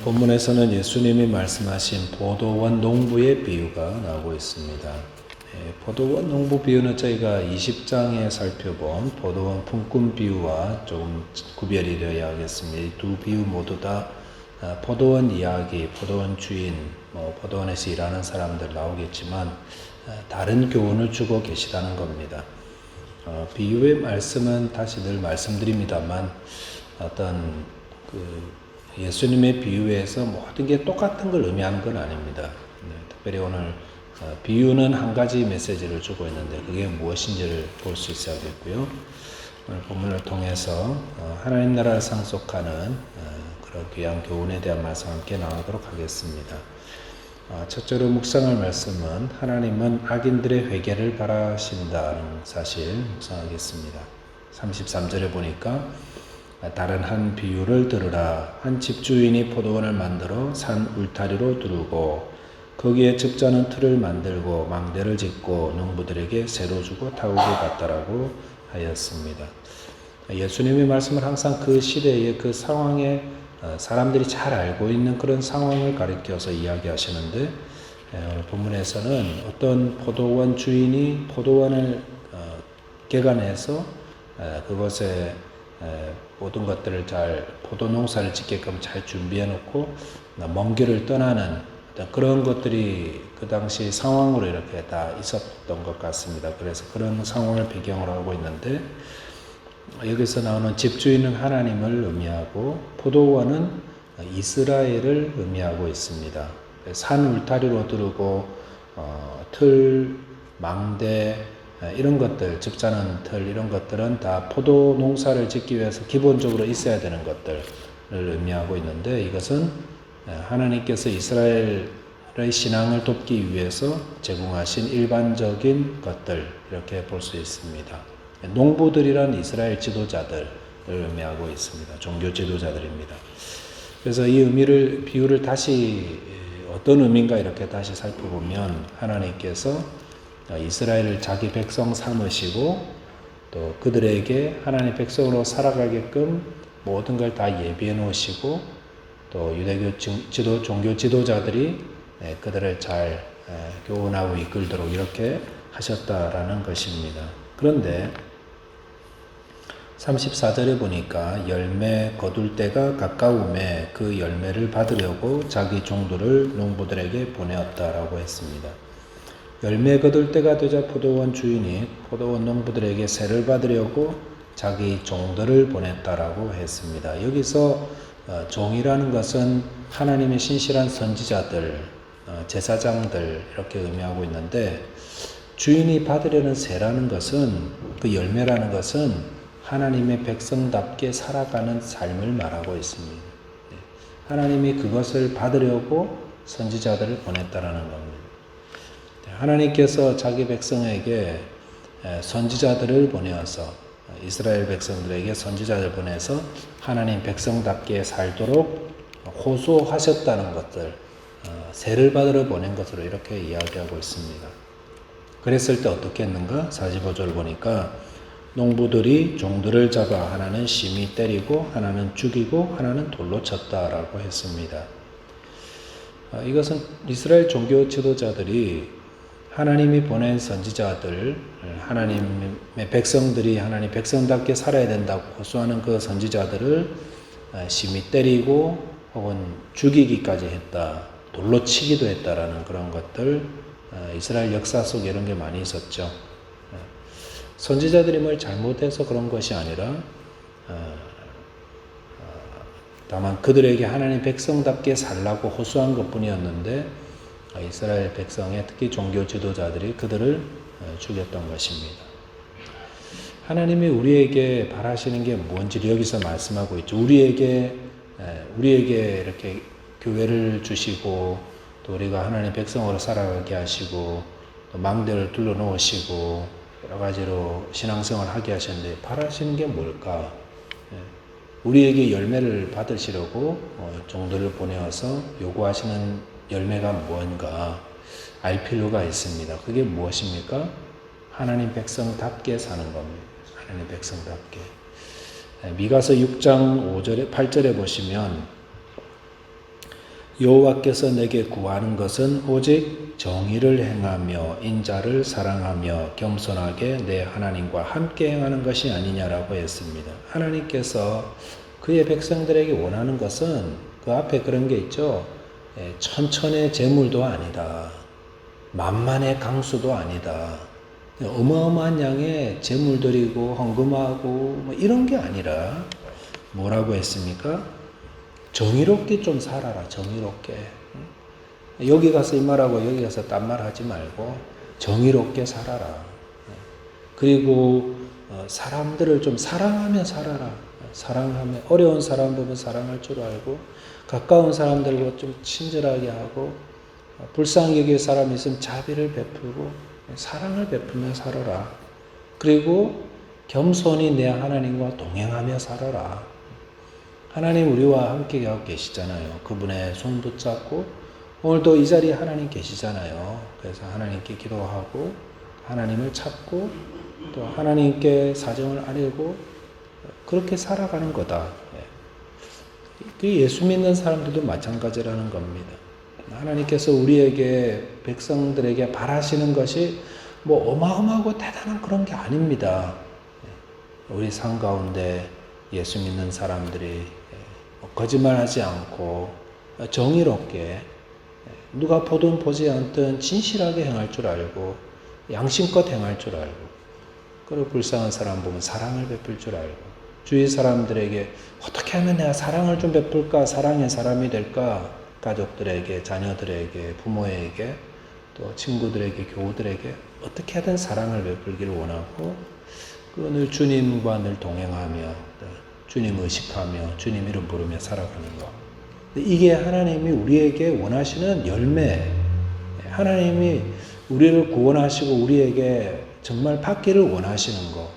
본문에서는 예수님이 말씀하신 포도원 농부의 비유가 나오고 있습니다. 포도원 농부 비유는 저희가 20장에 살펴본 포도원 품꾼 비유와 조금 구별이 되어야 하겠습니다. 이 두 비유 모두 다 포도원 이야기, 포도원 주인, 포도원에서 일하는 사람들 나오겠지만 다른 교훈을 주고 계시다는 겁니다. 비유의 말씀은 다시 늘 말씀드립니다만 어떤 예수님의 비유에서 모든 게 똑같은 걸 의미하는 건 아닙니다. 특별히 오늘 비유는 한 가지 메시지를 주고 있는데 그게 무엇인지를 볼 수 있어야겠고요. 오늘 본문을 통해서 하나님 나라를 상속하는 그런 귀한 교훈에 대한 말씀 함께 나누도록 하겠습니다. 첫째로 묵상할 말씀은 하나님은 악인들의 회개를 바라신다는 사실 묵상하겠습니다. 33절에 보니까 다른 한 비유를 들으라. 한 집주인이 포도원을 만들어 산 울타리로 두르고 거기에 적자는 틀을 만들고 망대를 짓고 농부들에게 새로 주고 타국을 받더라고 하였습니다. 예수님의 말씀은 항상 그 시대의 그 상황에 사람들이 잘 알고 있는 그런 상황을 가리켜서 이야기하시는데 오늘 본문에서는 어떤 포도원 주인이 포도원을 개간해서 그것에 모든 것들을 포도 농사를 짓게끔 잘 준비해 놓고 먼 길을 떠나는 그런 것들이 그 당시 상황으로 이렇게 다 있었던 것 같습니다. 그래서 그런 상황을 배경으로 하고 있는데 여기서 나오는 집주인은 하나님을 의미하고 포도원은 이스라엘을 의미하고 있습니다. 산 울타리로 두르고 틀, 망대 이런 것들, 적자는 틀 이런 것들은 다 포도 농사를 짓기 위해서 기본적으로 있어야 되는 것들을 의미하고 있는데 이것은 하나님께서 이스라엘의 신앙을 돕기 위해서 제공하신 일반적인 것들 이렇게 볼 수 있습니다. 농부들이란 이스라엘 지도자들을 의미하고 있습니다. 종교 지도자들입니다. 그래서 이 비유를 다시 어떤 의미인가 이렇게 다시 살펴보면 하나님께서 이스라엘을 자기 백성 삼으시고 또 그들에게 하나님의 백성으로 살아가게끔 모든 걸 다 예비해 놓으시고 또 유대교 종교 지도자들이 그들을 잘 교훈하고 이끌도록 이렇게 하셨다라는 것입니다. 그런데 34절에 보니까 열매 거둘 때가 가까움에 그 열매를 받으려고 자기 종들을 농부들에게 보내었다라고 했습니다. 열매 거둘 때가 되자 포도원 주인이 포도원 농부들에게 세를 받으려고 자기 종들을 보냈다라고 했습니다. 여기서 종이라는 것은 하나님의 신실한 선지자들, 제사장들 이렇게 의미하고 있는데 주인이 받으려는 세라는 것은 그 열매라는 것은 하나님의 백성답게 살아가는 삶을 말하고 있습니다. 하나님이 그것을 받으려고 선지자들을 보냈다라는 겁니다. 하나님께서 자기 백성에게 선지자들을 보내어서 이스라엘 백성들에게 선지자를 보내서 하나님 백성답게 살도록 호소하셨다는 것들, 세를 받으러 보낸 것으로 이렇게 이야기하고 있습니다. 그랬을 때 어떻게 했는가? 45절 보니까 농부들이 종들을 잡아 하나는 심히 때리고 하나는 죽이고 하나는 돌로 쳤다라고 했습니다. 이것은 이스라엘 종교 지도자들이 하나님이 보낸 선지자들, 하나님의 백성들이 하나님 백성답게 살아야 된다고 호소하는 그 선지자들을 심히 때리고 혹은 죽이기까지 했다, 돌로 치기도 했다라는 그런 것들, 이스라엘 역사 속에 이런 게 많이 있었죠. 선지자들이 뭘 잘못해서 그런 것이 아니라 다만 그들에게 하나님 백성답게 살라고 호소한 것뿐이었는데 이스라엘 백성의 특히 종교 지도자들이 그들을 죽였던 것입니다. 하나님이 우리에게 바라시는 게 뭔지 여기서 말씀하고 있죠. 우리에게 이렇게 교회를 주시고 또 우리가 하나님 백성으로 살아가게 하시고 또 망대를 둘러 놓으시고 여러 가지로 신앙생활을 하게 하셨는데 바라시는 게 뭘까? 우리에게 열매를 받으시려고 종들을 보내어서 요구하시는 열매가 무언가 알 필요가 있습니다. 그게 무엇입니까? 하나님 백성답게 사는 겁니다. 하나님 백성답게. 미가서 6장 5절에 8절에 보시면 여호와께서 내게 구하는 것은 오직 정의를 행하며 인자를 사랑하며 겸손하게 내 하나님과 함께 행하는 것이 아니냐라고 했습니다. 하나님께서 그의 백성들에게 원하는 것은 그 앞에 그런 게 있죠. 천천의 재물도 아니다. 만만의 강수도 아니다. 어마어마한 양의 재물 드리고 헌금하고 뭐 이런 게 아니라 뭐라고 했습니까? 정의롭게 좀 살아라. 정의롭게. 여기 가서 이 말하고 여기 가서 딴 말 하지 말고 정의롭게 살아라. 그리고 사람들을 좀 사랑하며 살아라. 사랑하며 어려운 사람 보면 사랑할 줄 알고 가까운 사람들과 좀 친절하게 하고 불쌍히 여길 사람이 있으면 자비를 베풀고 사랑을 베풀며 살아라. 그리고 겸손히 내 하나님과 동행하며 살아라. 하나님 우리와 함께 하고 계시잖아요. 그분의 손 붙잡고 오늘도 이 자리에 하나님 계시잖아요. 그래서 하나님께 기도하고 하나님을 찾고 또 하나님께 사정을 아뢰고 그렇게 살아가는 거다. 그 예수 믿는 사람들도 마찬가지라는 겁니다. 하나님께서 우리에게 백성들에게 바라시는 것이 뭐 어마어마하고 대단한 그런 게 아닙니다. 우리 삶 가운데 예수 믿는 사람들이 거짓말하지 않고 정의롭게 누가 보든 보지 않든 진실하게 행할 줄 알고 양심껏 행할 줄 알고 그리고 불쌍한 사람 보면 사랑을 베풀 줄 알고 주위 사람들에게 어떻게 하면 내가 사랑을 좀 베풀까 사랑의 사람이 될까 가족들에게 자녀들에게 부모에게 또 친구들에게 교우들에게 어떻게 하든 사랑을 베풀기를 원하고 늘 주님과 늘 동행하며 주님 의식하며 주님 이름 부르며 살아가는 것. 이게 하나님이 우리에게 원하시는 열매. 하나님이 우리를 구원하시고 우리에게 정말 받기를 원하시는 것.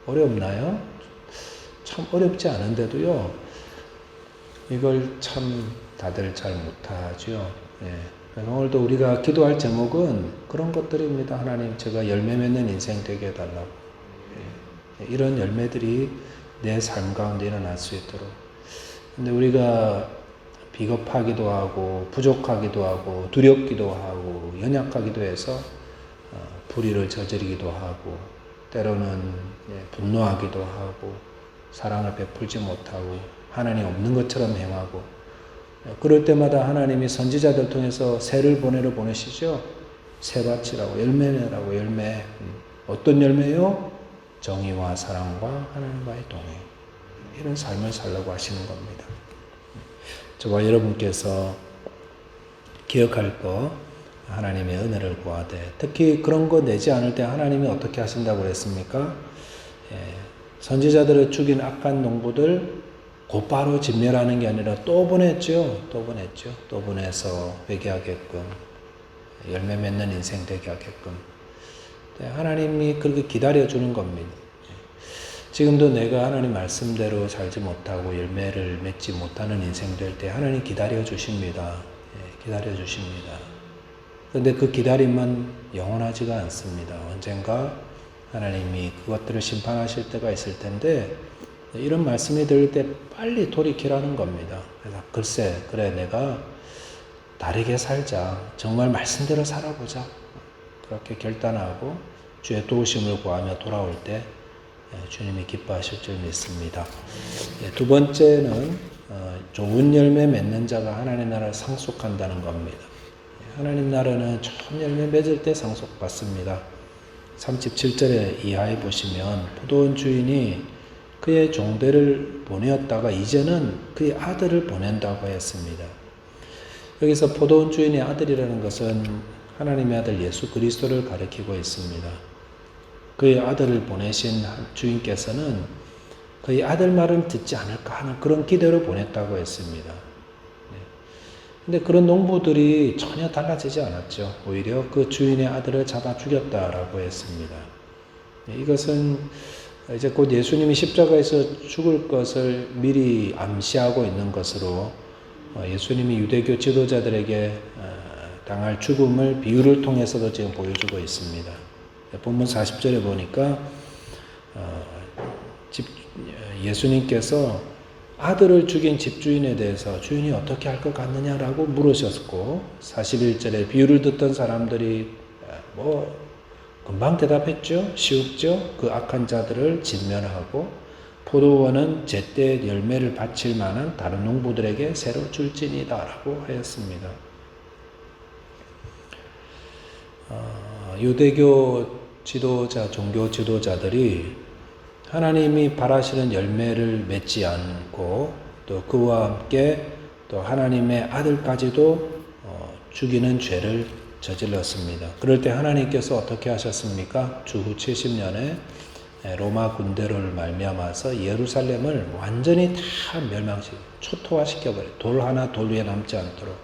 어렵나요? 참 어렵지 않은데도요. 이걸 참 다들 잘 못하죠. 오늘도 우리가 기도할 제목은 그런 것들입니다. 하나님 제가 열매 맺는 인생 되게 해달라고. 이런 열매들이 내 삶 가운데 일어날 수 있도록. 근데 우리가 비겁하기도 하고 부족하기도 하고 두렵기도 하고 연약하기도 해서 불의를 저지르기도 하고 때로는 분노하기도 하고 사랑을 베풀지 못하고 하나님 없는 것처럼 행하고 그럴 때마다 하나님이 선지자들 통해서 새를 보내시죠. 새밭이라고 열매 내라고 열매. 어떤 열매요? 정의와 사랑과 하나님과의 동행. 이런 삶을 살라고 하시는 겁니다. 저와 여러분께서 기억할 거 하나님의 은혜를 구하되 특히 그런 거 내지 않을 때 하나님이 어떻게 하신다고 그랬습니까? 선지자들을 죽인 악한 농부들 곧바로 진멸하는 게 아니라 또 보냈죠. 또 보내서 회개하게끔 열매 맺는 인생 되게 하게끔 하나님이 그렇게 기다려주는 겁니다. 지금도 내가 하나님 말씀대로 살지 못하고 열매를 맺지 못하는 인생 될 때 하나님 기다려주십니다. 기다려주십니다. 그런데 그 기다림은 영원하지가 않습니다. 언젠가 하나님이 그것들을 심판하실 때가 있을 텐데 이런 말씀이 들을 때 빨리 돌이키라는 겁니다. 그래서 글쎄 그래 내가 다르게 살자. 정말 말씀대로 살아보자. 그렇게 결단하고 주의 도우심을 구하며 돌아올 때 주님이 기뻐하실 줄 믿습니다. 두 번째는 좋은 열매 맺는 자가 하나님 나라를 상속한다는 겁니다. 하나님 나라는 좋은 열매 맺을 때 상속받습니다. 37절에 이하에 보시면 포도원 주인이 그의 종들을 보내었다가 이제는 그의 아들을 보낸다고 했습니다. 여기서 포도원 주인의 아들이라는 것은 하나님의 아들 예수 그리스도를 가리키고 있습니다. 그의 아들을 보내신 주인께서는 그의 아들 말을 듣지 않을까 하는 그런 기대로 보냈다고 했습니다. 근데 그런 농부들이 전혀 달라지지 않았죠. 오히려 그 주인의 아들을 잡아 죽였다라고 했습니다. 이것은 이제 곧 예수님이 십자가에서 죽을 것을 미리 암시하고 있는 것으로 예수님이 유대교 지도자들에게 당할 죽음을 비유를 통해서도 지금 보여주고 있습니다. 본문 40절에 보니까 예수님께서 아들을 죽인 집주인에 대해서 주인이 어떻게 할 것 같느냐라고 물으셨고 41절에 비유를 듣던 사람들이 뭐 금방 대답했죠. 쉬웠죠. 그 악한 자들을 진멸하고 포도원은 제때 열매를 바칠 만한 다른 농부들에게 새로 줄지니다 라고 하였습니다. 유대교 지도자, 종교 지도자들이 하나님이 바라시는 열매를 맺지 않고 또 그와 함께 또 하나님의 아들까지도 죽이는 죄를 저질렀습니다. 그럴 때 하나님께서 어떻게 하셨습니까? 주후 70년에 로마 군대를 말미암아서 예루살렘을 완전히 다 멸망시키고 초토화시켜버려요. 돌 하나 돌 위에 남지 않도록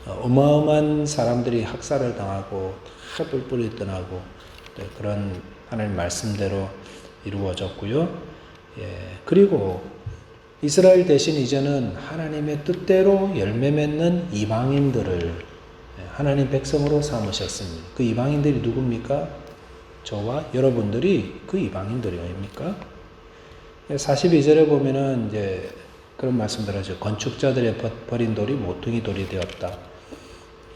어마어마한 사람들이 학살을 당하고 다 뿔뿔이 떠나고 그런 하나님 말씀대로 이루어졌고요. 그리고 이스라엘 대신 이제는 하나님의 뜻대로 열매 맺는 이방인들을 하나님 백성으로 삼으셨습니다. 그 이방인들이 누굽니까? 저와 여러분들이 그 이방인들입니까? 42절에 보면은 이제 그런 말씀들 하죠. 건축자들의 버린 돌이 모퉁이 돌이 되었다.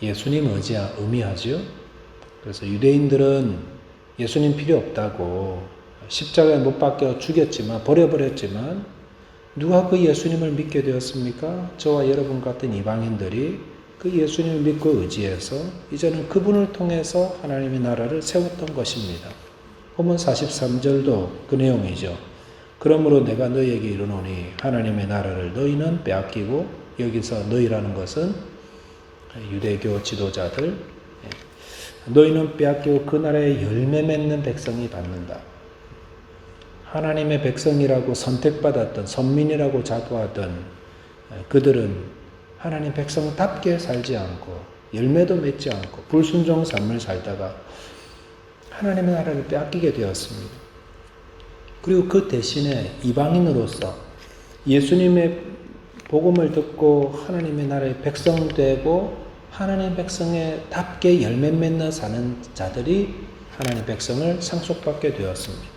예수님 의미하죠. 그래서 유대인들은 예수님 필요 없다고 십자가에 못 박혀 죽였지만 버려버렸지만 누가 그 예수님을 믿게 되었습니까? 저와 여러분 같은 이방인들이 그 예수님을 믿고 의지해서 이제는 그분을 통해서 하나님의 나라를 세웠던 것입니다. 본문 43절도 그 내용이죠. 그러므로 내가 너희에게 이르노니 하나님의 나라를 너희는 빼앗기고 여기서 너희라는 것은 유대교 지도자들 너희는 빼앗기고 그 나라의 열매 맺는 백성이 받는다. 하나님의 백성이라고 선택받았던 선민이라고 자부하던 그들은 하나님 백성답게 살지 않고 열매도 맺지 않고 불순종 삶을 살다가 하나님의 나라를 빼앗기게 되었습니다. 그리고 그 대신에 이방인으로서 예수님의 복음을 듣고 하나님의 나라의 백성 되고 하나님 백성에 답게 열매 맺는 사는 자들이 하나님 백성을 상속받게 되었습니다.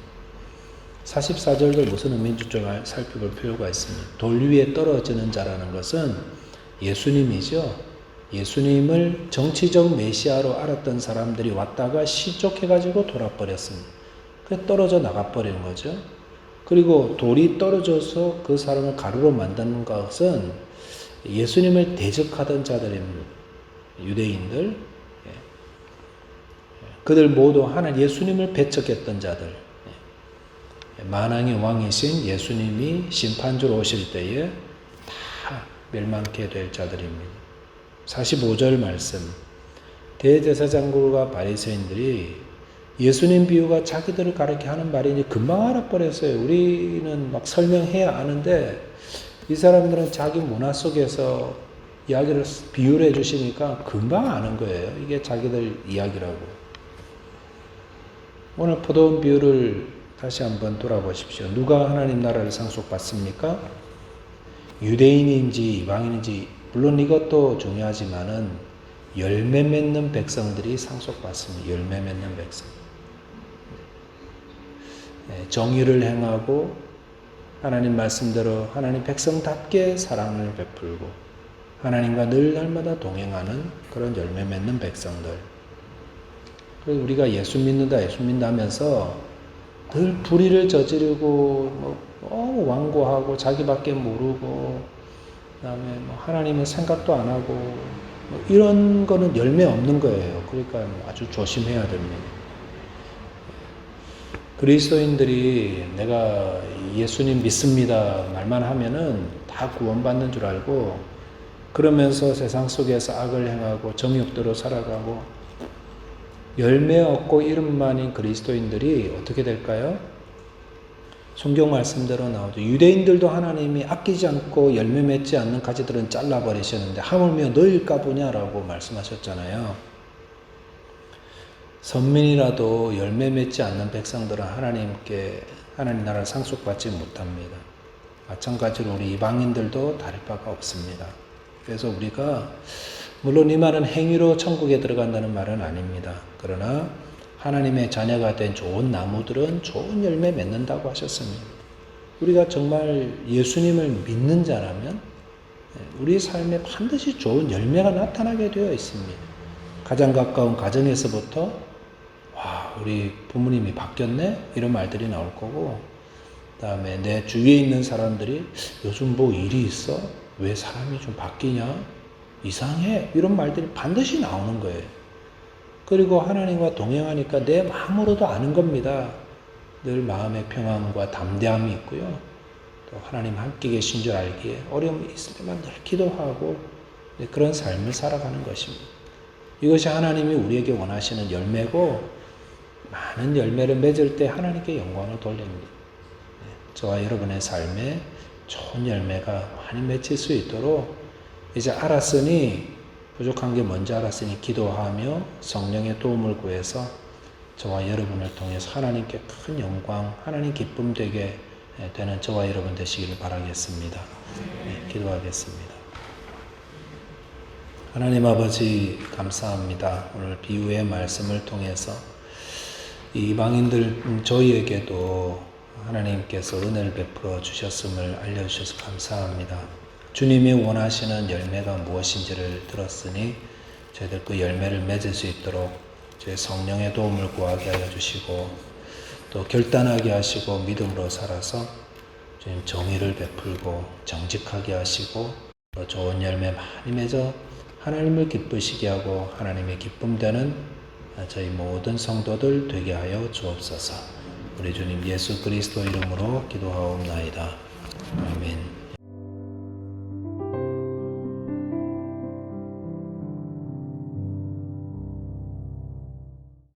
44절도 무슨 의미인지 좀 살펴볼 필요가 있습니다. 돌 위에 떨어지는 자라는 것은 예수님이죠. 예수님을 정치적 메시아로 알았던 사람들이 왔다가 실족해가지고 돌아버렸습니다. 그래서 떨어져 나가버리는 거죠. 그리고 돌이 떨어져서 그 사람을 가루로 만드는 것은 예수님을 대적하던 자들입니다. 유대인들. 그들 모두 하나님 예수님을 배척했던 자들. 만왕의 왕이신 예수님이 심판주로 오실 때에 멸망케 될 자들입니다. 45절 말씀. 대제사장들과 바리새인들이 예수님 비유가 자기들을 가르쳐 하는 말이니 금방 알아버렸어요. 우리는 막 설명해야 아는데 이 사람들은 자기 문화 속에서 이야기를 비유를 해주시니까 금방 아는 거예요. 이게 자기들 이야기라고. 오늘 포도원 비유를 다시 한번 돌아보십시오. 누가 하나님 나라를 상속받습니까? 유대인인지 이방인인지 물론 이것도 중요하지만은 열매 맺는 백성들이 상속받습니다. 열매 맺는 백성. 정의를 행하고 하나님 말씀대로 하나님 백성답게 사랑을 베풀고 하나님과 늘 날마다 동행하는 그런 열매 맺는 백성들. 그래서 우리가 예수 믿는다 하면서 늘 불의를 저지르고 완고하고 자기밖에 모르고 그다음에 하나님의 생각도 안 하고 이런 거는 열매 없는 거예요. 그러니까 아주 조심해야 됩니다. 그리스도인들이 내가 예수님 믿습니다 말만 하면은 다 구원받는 줄 알고 그러면서 세상 속에서 악을 행하고 정욕대로 살아가고 열매 없고 이름만인 그리스도인들이 어떻게 될까요? 성경 말씀대로 나오죠. 유대인들도 하나님이 아끼지 않고 열매 맺지 않는 가지들은 잘라버리셨는데 하물며 너희일까 보냐라고 말씀하셨잖아요. 선민이라도 열매 맺지 않는 백성들은 하나님 나라를 상속받지 못합니다. 마찬가지로 우리 이방인들도 다를 바가 없습니다. 그래서 우리가 물론 이 말은 행위로 천국에 들어간다는 말은 아닙니다. 그러나 하나님의 자녀가 된 좋은 나무들은 좋은 열매 맺는다고 하셨습니다. 우리가 정말 예수님을 믿는 자라면 우리 삶에 반드시 좋은 열매가 나타나게 되어 있습니다. 가장 가까운 가정에서부터 와, 우리 부모님이 바뀌었네? 이런 말들이 나올 거고, 그 다음에 내 주위에 있는 사람들이 요즘 뭐 일이 있어? 왜 사람이 좀 바뀌냐? 이상해? 이런 말들이 반드시 나오는 거예요. 그리고 하나님과 동행하니까 내 마음으로도 아는 겁니다. 늘 마음의 평안과 담대함이 있고요. 또 하나님 함께 계신 줄 알기에 어려움이 있을 때만 늘 기도하고 그런 삶을 살아가는 것입니다. 이것이 하나님이 우리에게 원하시는 열매고, 많은 열매를 맺을 때 하나님께 영광을 돌립니다. 저와 여러분의 삶에 좋은 열매가 많이 맺힐 수 있도록 이제 알았으니, 부족한 게 뭔지 알았으니 기도하며 성령의 도움을 구해서 저와 여러분을 통해서 하나님께 큰 영광, 하나님 기쁨 되게 되는 저와 여러분 되시기를 바라겠습니다. 기도하겠습니다. 하나님 아버지 감사합니다. 오늘 비유의 말씀을 통해서 이방인들 저희에게도 하나님께서 은혜를 베풀어 주셨음을 알려주셔서 감사합니다. 주님이 원하시는 열매가 무엇인지를 들었으니 저희들 그 열매를 맺을 수 있도록 저희 성령의 도움을 구하게 하여 주시고, 또 결단하게 하시고 믿음으로 살아서 주님 정의를 베풀고 정직하게 하시고 또 좋은 열매 많이 맺어 하나님을 기쁘시게 하고 하나님의 기쁨 되는 저희 모든 성도들 되게 하여 주옵소서. 우리 주님 예수 그리스도 이름으로 기도하옵나이다. 아멘.